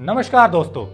नमस्कार दोस्तों,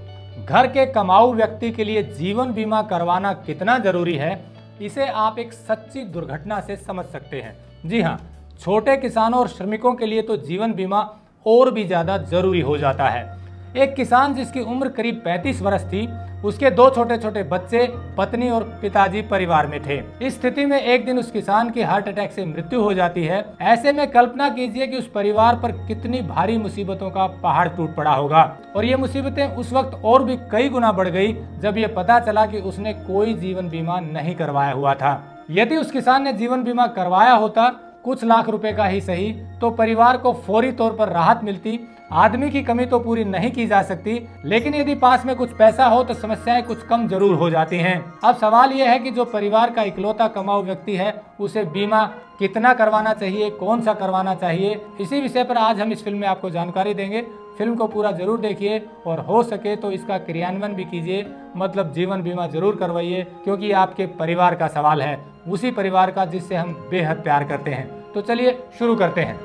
घर के कमाऊ व्यक्ति के लिए जीवन बीमा करवाना कितना जरूरी है, इसे आप एक सच्ची दुर्घटना से समझ सकते हैं। जी हाँ, छोटे किसानों और श्रमिकों के लिए तो जीवन बीमा और भी ज्यादा जरूरी हो जाता है। एक किसान जिसकी उम्र करीब 35 वर्ष थी, उसके 2 छोटे छोटे बच्चे, पत्नी और पिताजी परिवार में थे। इस स्थिति में एक दिन उस किसान की हार्ट अटैक से मृत्यु हो जाती है। ऐसे में कल्पना कीजिए कि उस परिवार पर कितनी भारी मुसीबतों का पहाड़ टूट पड़ा होगा। और ये मुसीबतें उस वक्त और भी कई गुना बढ़ गई जब ये पता चला कि उसने कोई जीवन बीमा नहीं करवाया हुआ था। यदि उस किसान ने जीवन बीमा करवाया होता, कुछ लाख रुपए का ही सही, तो परिवार को फौरी तौर पर राहत मिलती। आदमी की कमी तो पूरी नहीं की जा सकती, लेकिन यदि पास में कुछ पैसा हो तो समस्याएं कुछ कम जरूर हो जाती हैं। अब सवाल यह है कि जो परिवार का इकलौता कमाऊ व्यक्ति है, उसे बीमा कितना करवाना चाहिए, कौन सा करवाना चाहिए, इसी विषय पर आज हम इस फिल्म में आपको जानकारी देंगे। फिल्म को पूरा जरूर देखिए और हो सके तो इसका क्रियान्वयन भी कीजिए, मतलब जीवन बीमा जरूर करवाइए, क्योंकि आपके परिवार का सवाल है, उसी परिवार का जिससे हम बेहद प्यार करते हैं। तो चलिए शुरू करते हैं।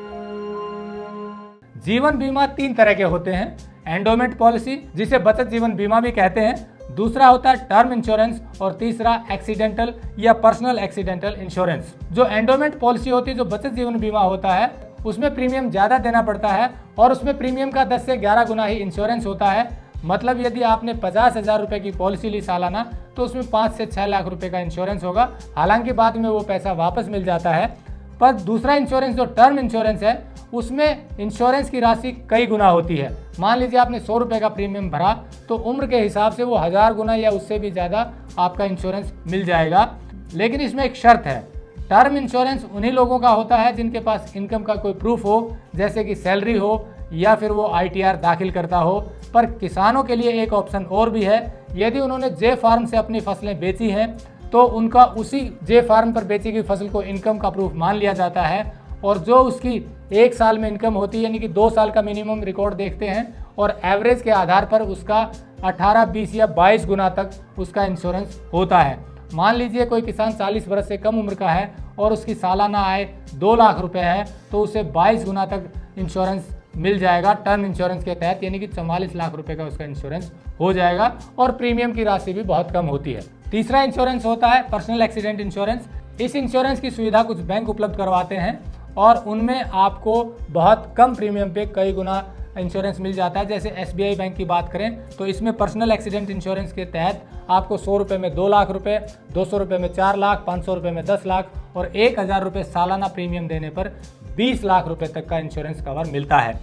जीवन बीमा 3 तरह के होते हैं। एंडोमेंट पॉलिसी, जिसे बचत जीवन बीमा भी कहते हैं, दूसरा होता है टर्म इंश्योरेंस और तीसरा एक्सीडेंटल या पर्सनल एक्सीडेंटल इंश्योरेंस। जो एंडोमेंट पॉलिसी होती है, जो बचत जीवन बीमा होता है, उसमें प्रीमियम ज्यादा देना पड़ता है और उसमें प्रीमियम का 10 से 11 गुना ही इंश्योरेंस होता है। मतलब यदि आपने 50,000 रुपए की पॉलिसी ली सालाना, तो उसमें 5 से 6 लाख रुपए का इंश्योरेंस होगा। हालांकि बाद में वो पैसा वापस मिल जाता है। पर दूसरा इंश्योरेंस जो टर्म इंश्योरेंस है, उसमें इंश्योरेंस की राशि कई गुना होती है। मान लीजिए आपने 100 रुपए का प्रीमियम भरा, तो उम्र के हिसाब से वो 1000 गुना या उससे भी ज़्यादा आपका इंश्योरेंस मिल जाएगा। लेकिन इसमें एक शर्त है, टर्म इंश्योरेंस उन्हीं लोगों का होता है जिनके पास इनकम का कोई प्रूफ हो, जैसे कि सैलरी हो या फिर वो ITR दाखिल करता हो। पर किसानों के लिए एक ऑप्शन और भी है। यदि उन्होंने जे फार्म से अपनी फसलें बेची हैं, तो उनका उसी जे फार्म पर बेची गई फसल को इनकम का प्रूफ मान लिया जाता है। और जो उसकी 1 साल में इनकम होती है, यानी कि 2 साल का मिनिमम रिकॉर्ड देखते हैं और एवरेज के आधार पर उसका 18, 20 या 22 गुना तक उसका इंश्योरेंस होता है। मान लीजिए कोई किसान 40 वर्ष से कम उम्र का है और उसकी सालाना आय 2 लाख रुपए है, तो उसे 22 गुना तक इंश्योरेंस मिल जाएगा टर्म इंश्योरेंस के तहत, यानी कि 44 लाख रुपए का उसका इंश्योरेंस हो जाएगा और प्रीमियम की राशि भी बहुत कम होती है। तीसरा इंश्योरेंस होता है पर्सनल एक्सीडेंट इंश्योरेंस। इस इंश्योरेंस की सुविधा कुछ बैंक उपलब्ध करवाते हैं और उनमें आपको बहुत कम प्रीमियम पे कई गुना इंश्योरेंस मिल जाता है। जैसे SBI बैंक की बात करें तो इसमें पर्सनल एक्सीडेंट इंश्योरेंस के तहत आपको 100 रुपये में 2 लाख रुपए, 200 रुपये में 4 लाख, 500 रुपये में 10 लाख और 1000 रुपये सालाना प्रीमियम देने पर 20 लाख रुपए तक का इंश्योरेंस कवर मिलता है।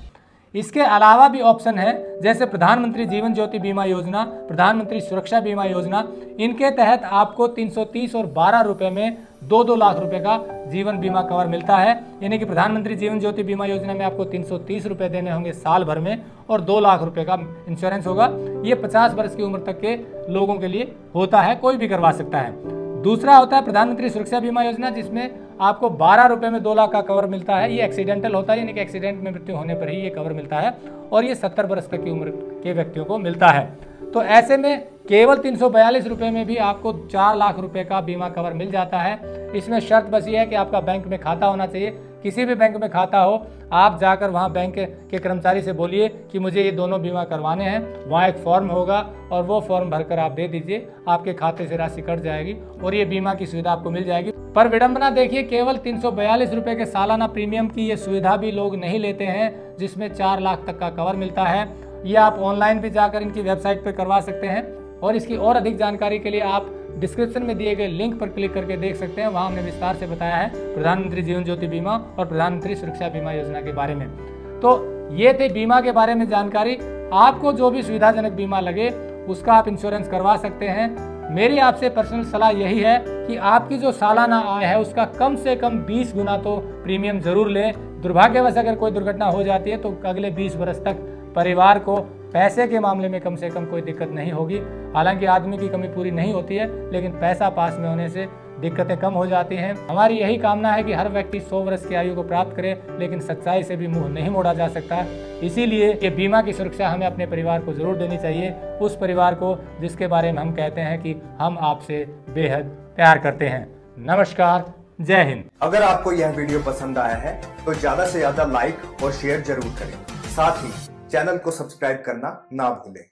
इसके अलावा भी ऑप्शन है, जैसे प्रधानमंत्री जीवन ज्योति बीमा योजना, प्रधानमंत्री सुरक्षा बीमा योजना। इनके तहत आपको 330 और 12 रुपए में 2-2 लाख रुपए का जीवन बीमा कवर मिलता है। यानी कि प्रधानमंत्री जीवन ज्योति बीमा योजना में आपको 330 रुपए देने होंगे साल भर में और 2 लाख रुपए का इंश्योरेंस होगा। ये 50 वर्ष की उम्र तक के लोगों के लिए होता है, कोई भी करवा सकता है। दूसरा होता है प्रधानमंत्री सुरक्षा बीमा योजना, जिसमें आपको 12 रुपए में 2 लाख का कवर मिलता है। ये एक्सीडेंटल होता है, यानी कि एक्सीडेंट में मृत्यु होने पर ही ये कवर मिलता है और ये 70 वर्ष तक की उम्र के व्यक्तियों को मिलता है। तो ऐसे में केवल 342 रुपए में भी आपको 4 लाख रुपए का बीमा कवर मिल जाता है। इसमें शर्त बस ये है कि आपका बैंक में खाता होना चाहिए। किसी भी बैंक में खाता हो, आप जाकर वहाँ बैंक के कर्मचारी से बोलिए कि मुझे ये दोनों बीमा करवाने हैं। वहाँ एक फॉर्म होगा और वो फॉर्म भरकर आप दे दीजिए, आपके खाते से राशि कट जाएगी और ये बीमा की सुविधा आपको मिल जाएगी। पर विडंबना देखिए, केवल 342 रुपए के सालाना प्रीमियम की ये सुविधा भी लोग नहीं लेते हैं, जिसमें 4 लाख तक का कवर मिलता है। ये आप ऑनलाइन भी जाकर इनकी वेबसाइट पर करवा सकते हैं और इसकी और अधिक जानकारी के लिए आप डिस्क्रिप्शन में दिए गए लिंक पर क्लिक करके देख सकते हैं। वहाँ हमने विस्तार से बताया है प्रधानमंत्री जीवन ज्योति बीमा और प्रधानमंत्री सुरक्षा बीमा योजना के बारे में। तो ये थे बीमा के बारे में जानकारी। आपको जो भी सुविधाजनक बीमा लगे उसका आप इंश्योरेंस करवा सकते हैं। मेरी आपसे पर्सनल सलाह यही है कि आपकी जो सालाना आय है उसका कम से कम 20 गुना तो प्रीमियम जरूर लें। दुर्भाग्यवश अगर कोई दुर्घटना हो जाती है तो अगले 20 वर्ष तक परिवार को पैसे के मामले में कम से कम कोई दिक्कत नहीं होगी। हालांकि आदमी की कमी पूरी नहीं होती है, लेकिन पैसा पास में होने से दिक्कतें कम हो जाती हैं। हमारी यही कामना है कि हर व्यक्ति 100 वर्ष की आयु को प्राप्त करे, लेकिन सच्चाई से भी मुंह नहीं मोड़ा जा सकता। इसीलिए ये बीमा की सुरक्षा हमें अपने परिवार को जरूर देनी चाहिए, उस परिवार को जिसके बारे में हम कहते हैं कि हम आपसे बेहद प्यार करते हैं। नमस्कार, जय हिंद। अगर आपको यह वीडियो पसंद आया है तो ज्यादा से ज्यादा लाइक और शेयर जरूर करें। साथ ही चैनल को सब्सक्राइब करना ना भूलें।